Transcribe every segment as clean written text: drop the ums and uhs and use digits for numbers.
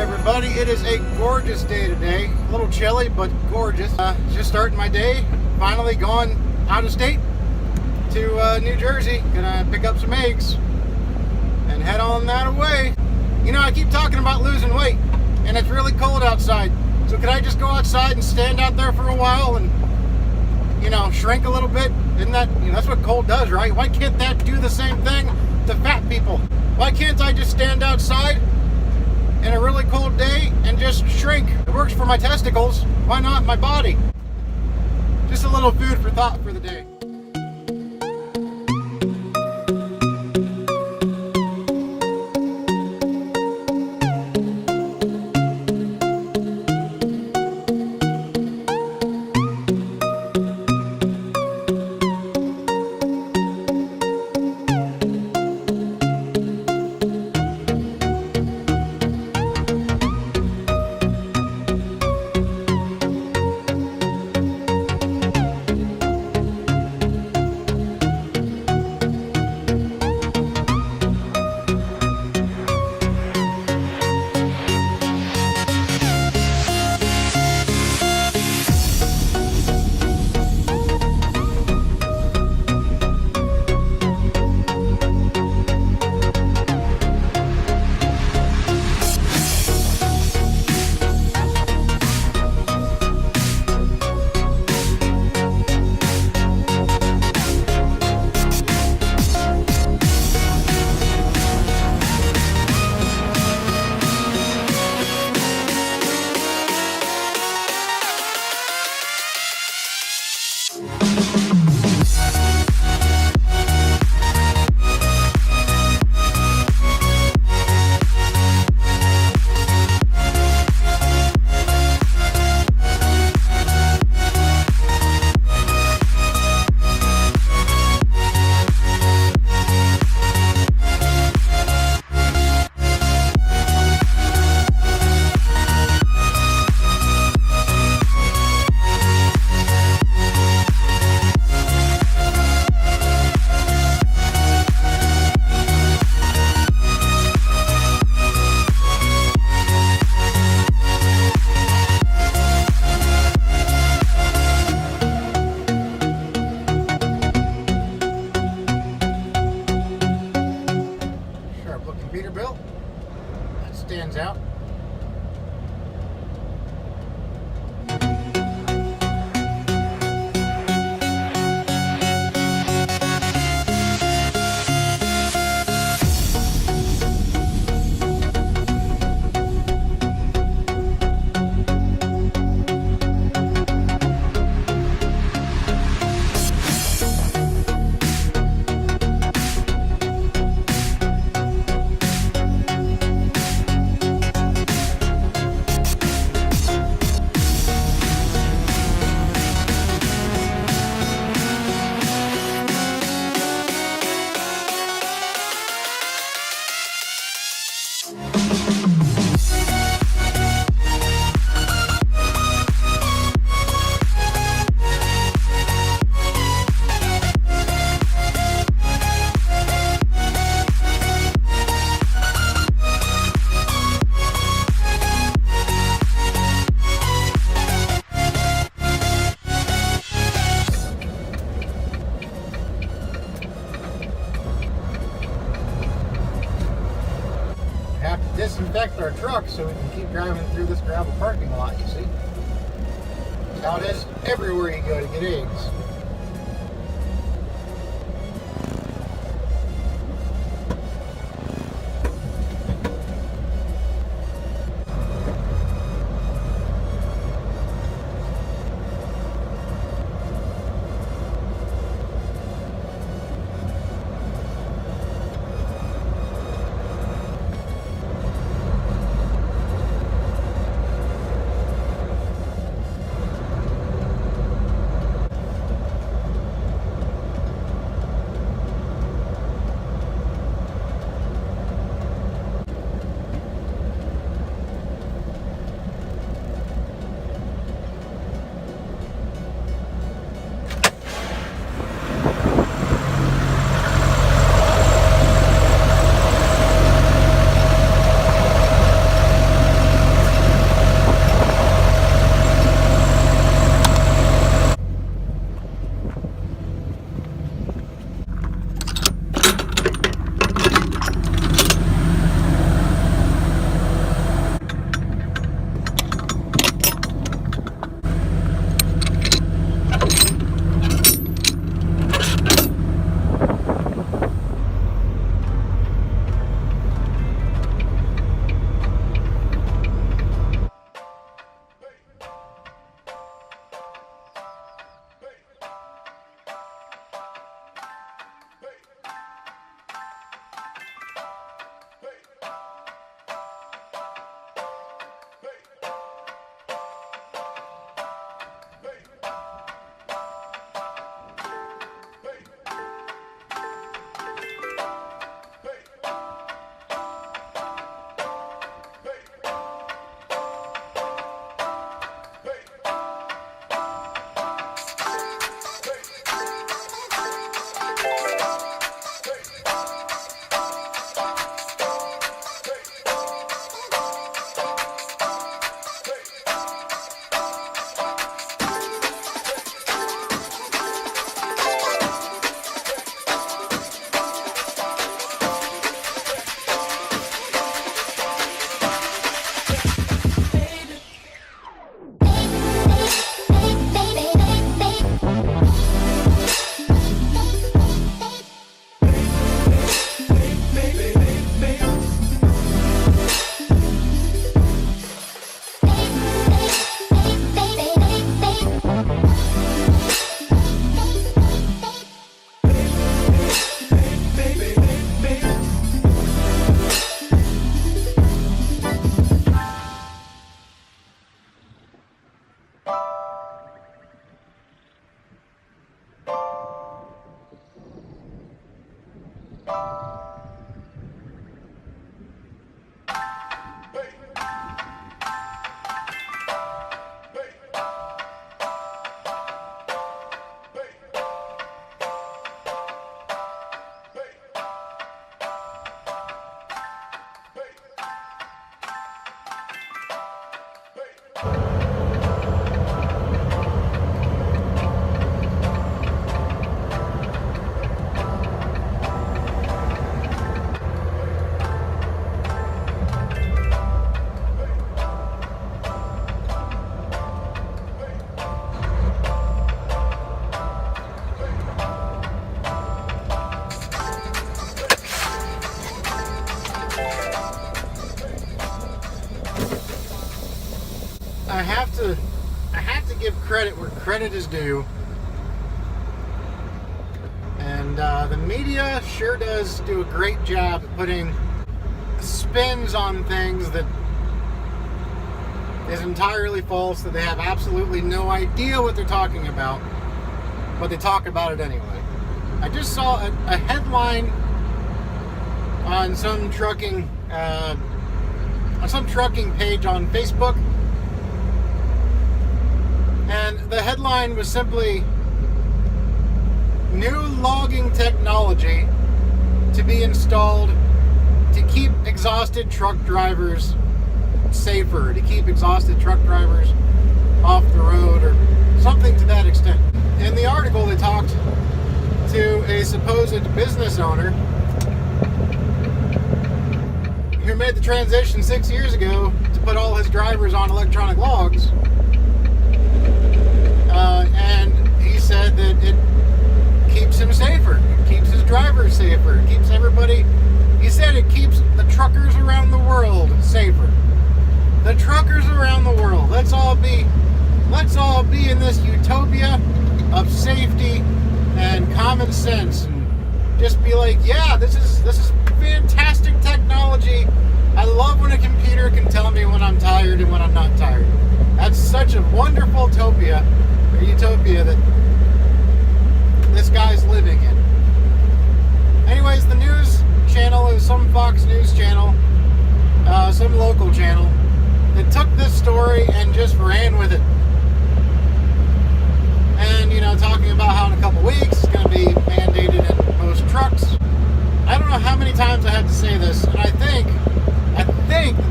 everybody? It is a gorgeous day today. A little chilly, but gorgeous. Just starting my day. Finally gone out of state to New Jersey. Gonna pick up some eggs and head on that away. You know, I keep talking about losing weight, and it's really cold outside. So could I just go outside and stand out there for a while and, you know, shrink a little bit? Isn't that, you know, that's what cold does, right? Why can't that do the same thing to fat people? Why can't I just stand outside in a really cold day and just shrink? It works for my testicles. Why not my body? Just a little food for thought for the day. Peterbilt, that stands out. Disinfect our truck so we can keep driving through this gravel parking lot, you see. That's how it is everywhere you go to get eggs. credit where credit is due. And the media sure does do a great job at putting spins on things that is entirely false, that they have absolutely no idea what they're talking about, but they talk about it anyway. I just saw a headline on some trucking page on Facebook, and the headline was simply new logging technology to be installed to keep exhausted truck drivers safer, to keep exhausted truck drivers off the road, or something to that extent. In the article, they talked to a supposed business owner who made the transition 6 years ago to put all his drivers on electronic logs, and he said that it keeps him safer, it keeps his drivers safer, it keeps everybody, he said it keeps the truckers around the world safer. The truckers around the world, let's all be in this utopia of safety and common sense, and just be like, yeah, this is fantastic technology. I love when a computer can tell me when I'm tired and when I'm not tired. That's such a wonderful utopia that this guy's living in. Anyways, the news channel is some Fox News channel, some local channel, that took this story and just ran with it. And, talking about how in a couple weeks it's going to be mandated in most trucks. I don't know how many times I have to say this, and I think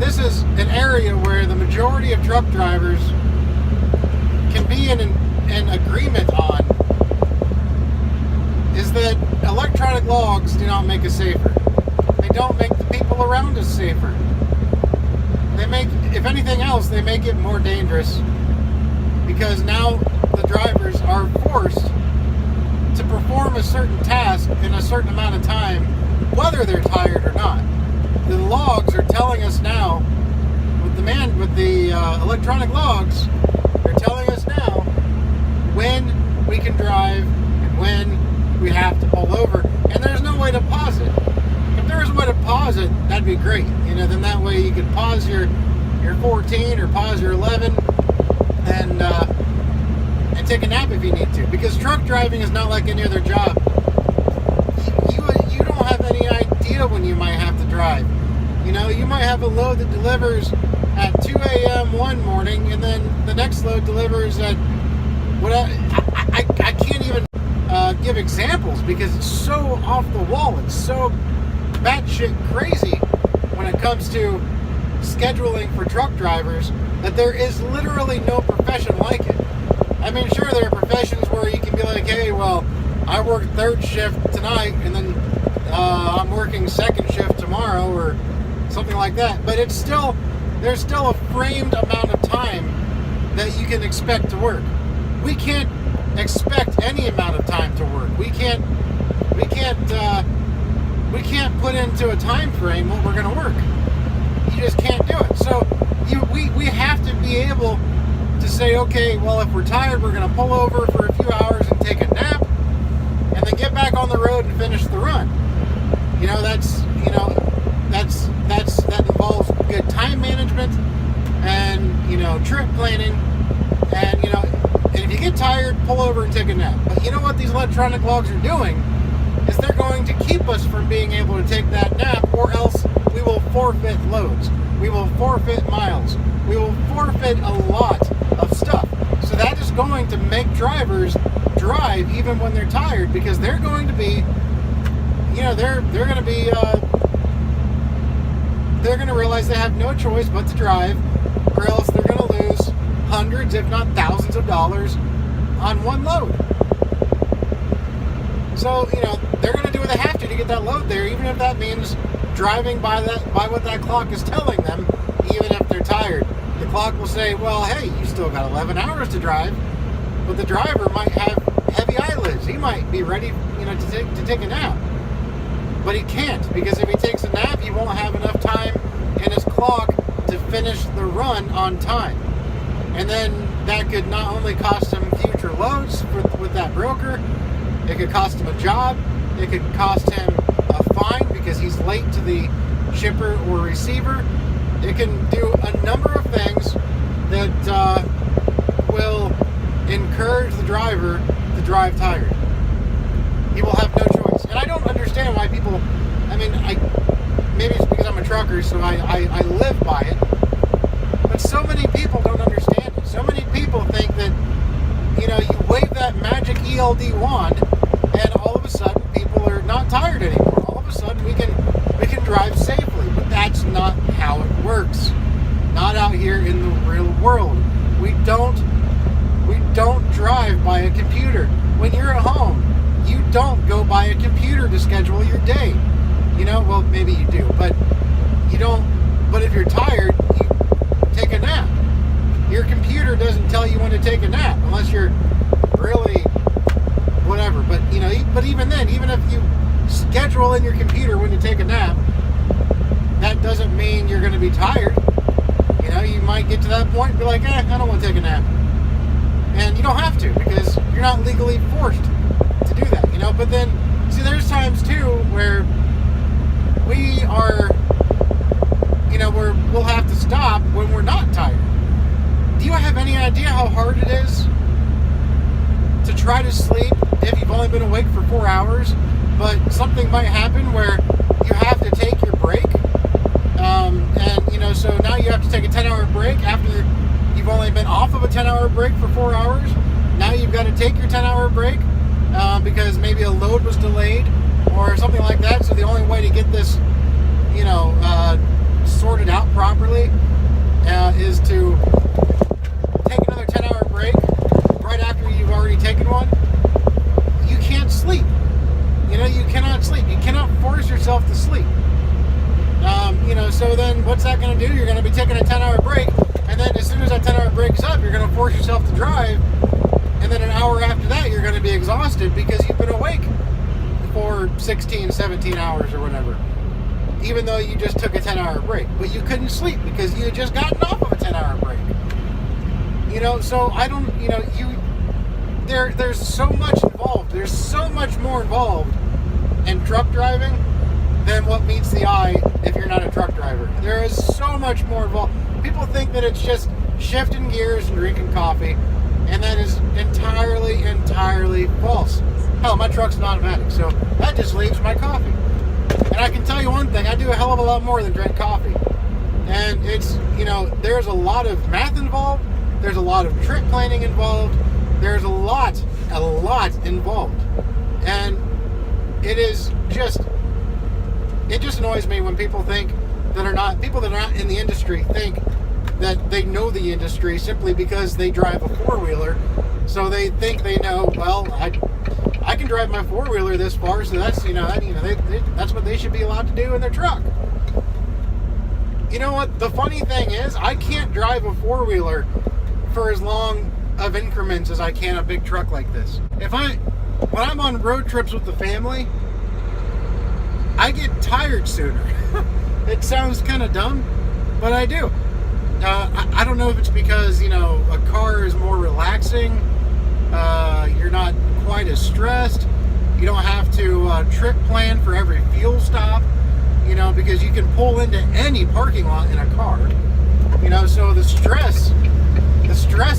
this is an area where the majority of truck drivers can be in agreement on, is that electronic logs do not make us safer. They don't make the people around us safer. They make, if anything else, they make it more dangerous, because now the drivers are forced to perform a certain task in a certain amount of time, whether they're tired or not. The logs are telling us now, with the electronic logs, they're telling us now when we can drive and when we have to pull over, and there's no way to pause it. If there was a way to pause it, that'd be great. Then that way you could pause your 14 or pause your 11 and take a nap if you need to. Because truck driving is not like any other job. You don't have any idea when you might have to drive. You might have a load that delivers at 2 a.m. one morning, and then the next load delivers at I can't even give examples because it's so off the wall. It's so batshit crazy when it comes to scheduling for truck drivers that there is literally no profession like it. I mean, sure, there are professions where you can be like, hey, well, I work third shift tonight, and then I'm working second shift tomorrow, or something like that. But there's still a framed amount of time that you can expect to work. We can't expect any amount of time to work. We can't put into a time frame what we're going to work. You just can't do it. So we have to be able to say, okay, well, if we're tired, we're going to pull over for a few hours and take a nap, and then get back on the road and finish the run. That involves good time management and trip planning, and and if you get tired, pull over and take a nap. But you know what these electronic logs are doing is they're going to keep us from being able to take that nap, or else we will forfeit loads. We will forfeit miles. We will forfeit a lot of stuff. So that is going to make drivers drive even when they're tired, because they're going to be, they're going to realize they have no choice but to drive, or else they're going to lose hundreds, if not thousands of dollars on one load. So, they're going to do what they have to get that load there, even if that means driving by what that clock is telling them, even if they're tired. The clock will say, well, hey, you still got 11 hours to drive, but the driver might have heavy eyelids. He might be ready, to take a nap. But he can't, because if he takes a nap, he won't have enough time in his clock to finish the run on time. And then that could not only cost him future loads with that broker, it could cost him a job, it could cost him a fine because he's late to the shipper or receiver. It can do a number of things that will encourage the driver to drive tired. He will have no choice. And I don't understand why people, maybe it's because I'm a trucker, so I live by it. But so many people don't understand it. So many people think that, you wave that magic ELD wand and all of a sudden people are not tired anymore. All of a sudden we can drive safely. But that's not how it works. Not out here in the real world. We don't drive by a computer. When you're at home, you don't go by a computer to schedule your day. Well, maybe you do, but you don't. But if you're tired, you take a nap. Your computer doesn't tell you when to take a nap unless you're really whatever. But but even then, even if you schedule in your computer when to take a nap, that doesn't mean you're going to be tired. You might get to that point and be like, I don't want to take a nap. And you don't have to, because you're not legally forced to do that, But then, see, there's times too where we are, where we'll have to stop when we're not tired. Do you have any idea how hard it is to try to sleep if you've only been awake for 4 hours, but something might happen where you have to take your break? So now you have to take a 10-hour break after you've only been off of a 10-hour break for 4 hours. Now you've got to take your 10-hour break because maybe a load was delayed or something like that. So the only way to get this, sorted out properly is to take another 10-hour break right after you've already taken one. You can't sleep. You cannot sleep. You cannot force yourself to sleep. So then what's that going to do? You're going to be taking a 10-hour break, and then as soon as that 10-hour break's up, you're going to force yourself to drive, and then an hour after that, you're going to be exhausted because you've been awake for 16, 17 hours or whatever, even though you just took a 10-hour break. But you couldn't sleep because you had just gotten off of a 10-hour break. So I don't, there's so much involved. There's so much more involved in truck driving than what meets the eye if you're not a truck driver. There is so much more involved. People think that it's just shifting gears and drinking coffee, and that is entirely false. Hell, my truck's an automatic, so that just leaves my coffee. And I can tell you one thing, I do a hell of a lot more than drink coffee. And it's, there's a lot of math involved, there's a lot of trip planning involved, there's a lot involved. And it just annoys me when people that are not in the industry think that they know the industry simply because they drive a four-wheeler. So they think they know, well, I can drive my four-wheeler this far, so that's, that's what they should be allowed to do in their truck. You know what? The funny thing is, I can't drive a four-wheeler for as long of increments as I can a big truck like this. When I'm on road trips with the family, I get tired sooner. It sounds kind of dumb, but I do. I don't know if it's because, a car is more relaxing. You're not quite as stressed. You don't have to trip plan for every fuel stop, because you can pull into any parking lot in a car. So the stress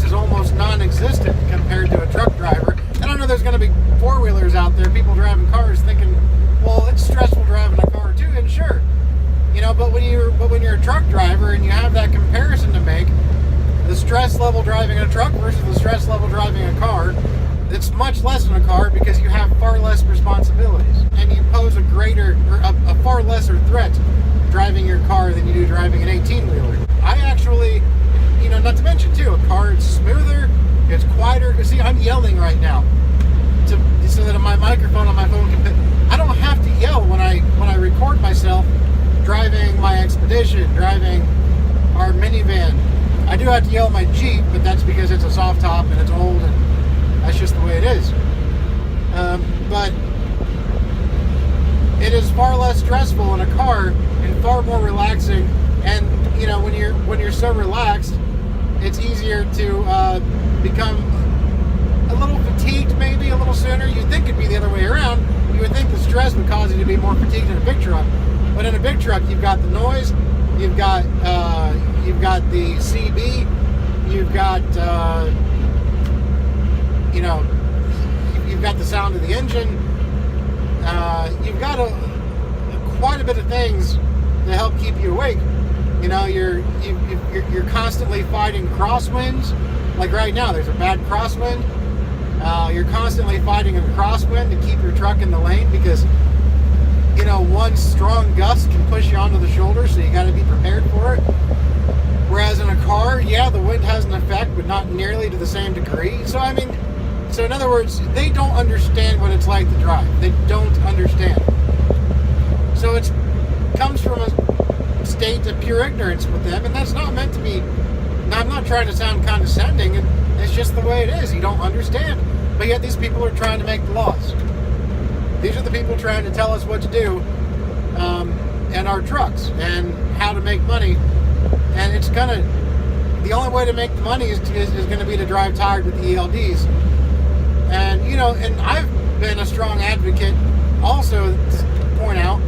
is almost non-existent compared to a truck driver. And I know there's going to be four-wheelers out there, people driving cars thinking, well, it's stressful driving a car too, and sure. But when you're a truck driver and you have that comparison to make, the stress level driving a truck versus the stress level driving a car, it's much less in a car because you have far less responsibilities and you pose a far lesser threat driving your car than you do driving an 18-wheeler. I actually, not to mention too, a car is smoother, it's quieter. See, I'm yelling right now so that my microphone on my phone can pick. I don't have to yell when I record myself driving my Expedition, driving our minivan. I do have to yell at my Jeep, but that's because it's a soft top and it's old, and that's just the way it is. But it is far less stressful in a car and far more relaxing. And when you're so relaxed, it's easier to become a little fatigued, maybe a little sooner. You'd think it'd be the other way around. You would think the stress would cause you to be more fatigued in a big truck. But in a big truck, you've got the noise, you've got the CB, you've got you've got the sound of the engine. You've got quite a bit of things to help keep you awake. You know, you're constantly fighting crosswinds. Like right now, there's a bad crosswind. You're constantly fighting a crosswind to keep your truck in the lane because, you know, one strong gust can push you onto the shoulder, so you got to be prepared for it. Whereas in a car, yeah, the wind has an effect, but not nearly to the same degree. So, I mean, so in other words, they don't understand what it's like to drive. They don't understand. So it comes from a state of pure ignorance with them, and that's not meant to be. I'm not trying to sound condescending, and it's just the way it is. You don't understand. But yet these people are trying to make the laws. These are the people trying to tell us what to do in our trucks and how to make money. And it's the only way to make the money is going to be to drive tired with the ELDs. And, you know, and I've been a strong advocate also to point out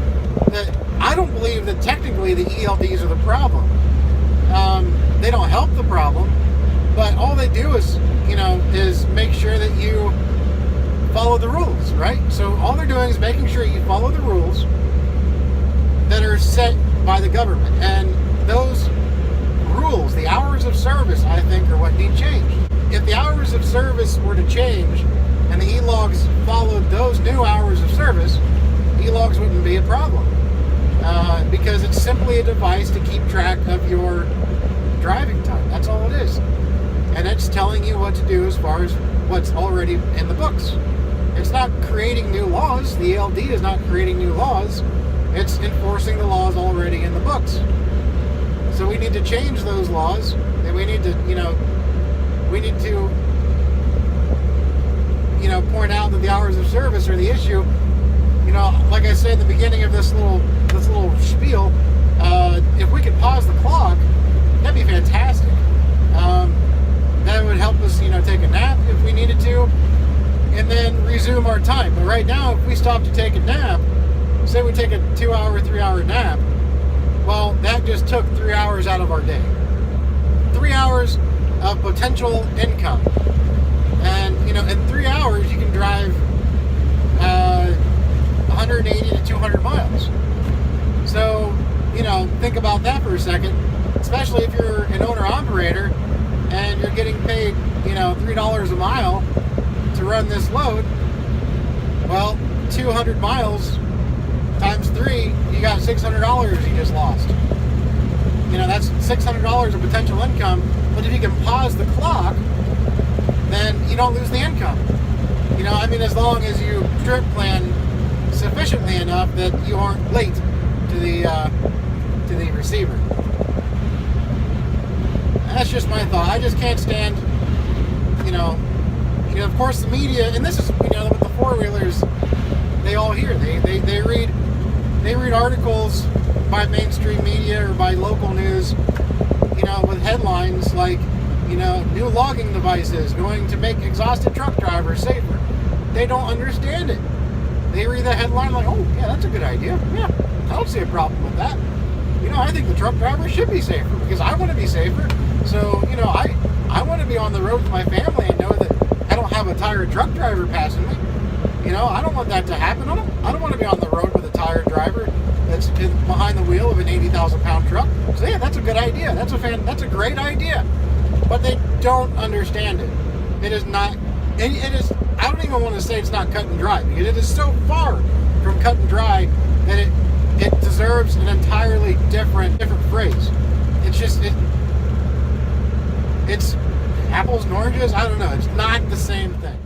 that I don't believe that technically the ELDs are the problem. They don't help the problem, but all they do is, you know, is make sure that you follow the rules, right? So all they're doing is making sure you follow the rules that are set by the government. And those rules, the hours of service, I think, are what need changed. If the hours of service were to change and the e-logs followed those new hours of service, e-logs wouldn't be a problem. Because it's simply a device to keep track of your driving time. That's all it is. And it's telling you what to do as far as what's already in the books. It's not creating new laws. The ELD is not creating new laws. It's enforcing the laws already in the books. So we need to change those laws, and we need to, point out that the hours of service are the issue. You know, like I said at the beginning of this little spiel, if we could pause the clock, that'd be fantastic. That would help us, take a nap if we needed to, and then resume our time. But right now, if we stop to take a nap, say we take a 2-hour, 3-hour nap, well, that just took 3 hours out of our day. 3 hours of potential income. And, in 3 hours, you can drive 180 to 200 miles. So, think about that for a second, especially if you're an owner-operator and you're getting paid, $3 a mile to run this load. Well, 200 miles times 3, you got $600 you just lost. That's $600 of potential income. But if you can pause the clock, then you don't lose the income. As long as you trip plan sufficiently enough that you aren't late to the receiver. That's just my thought. I just can't stand, of course the media, and this is, with the four-wheelers, they all hear. They read articles by mainstream media or by local news, with headlines like, new logging devices going to make exhausted truck drivers safer. They don't understand it. They read the headline like, oh, yeah, that's a good idea. Yeah, I don't see a problem with that. I think the truck driver should be safer because I want to be safer. So, I want to be on the road with my family and know that I don't have a tired truck driver passing me. I don't want that to happen. I don't want to be on the road with a tired driver that's behind the wheel of an 80,000-pound truck. So, yeah, that's a good idea. That's a great idea. But they don't understand it. It is not, it is, I don't even want to say it's not cut and dry because it is so far from cut and dry that it deserves an entirely different phrase. It's just, it's apples and oranges. I don't know. It's not the same thing.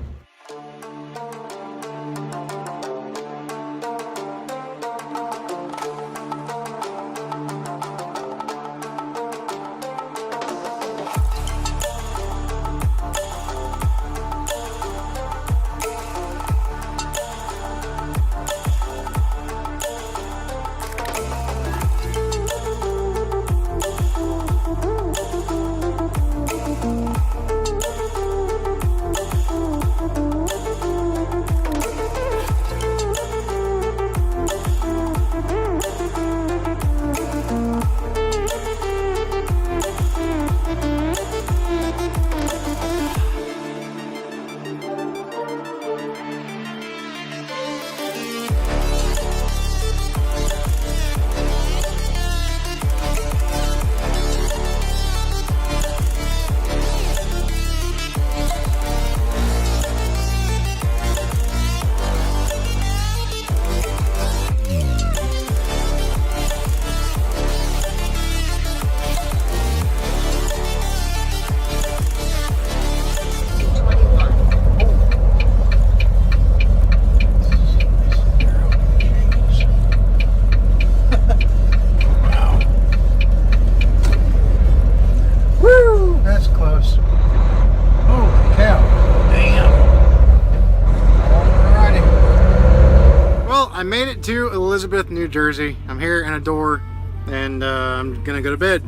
to Elizabeth, New Jersey. I'm here in a door, and I'm gonna go to bed.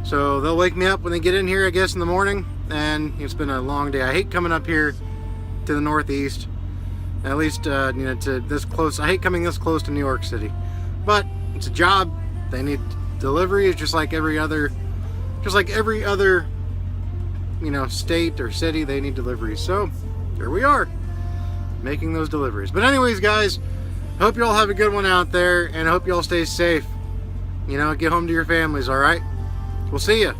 So they'll wake me up when they get in here, I guess, in the morning. And it's been a long day. I hate coming up here to the Northeast. At least, to this close. I hate coming this close to New York City. But it's a job. They need deliveries just like every other, state or city. They need deliveries. So here we are, making those deliveries. But anyways, guys, hope you all have a good one out there, and I hope you all stay safe. Get home to your families, all right? We'll see you.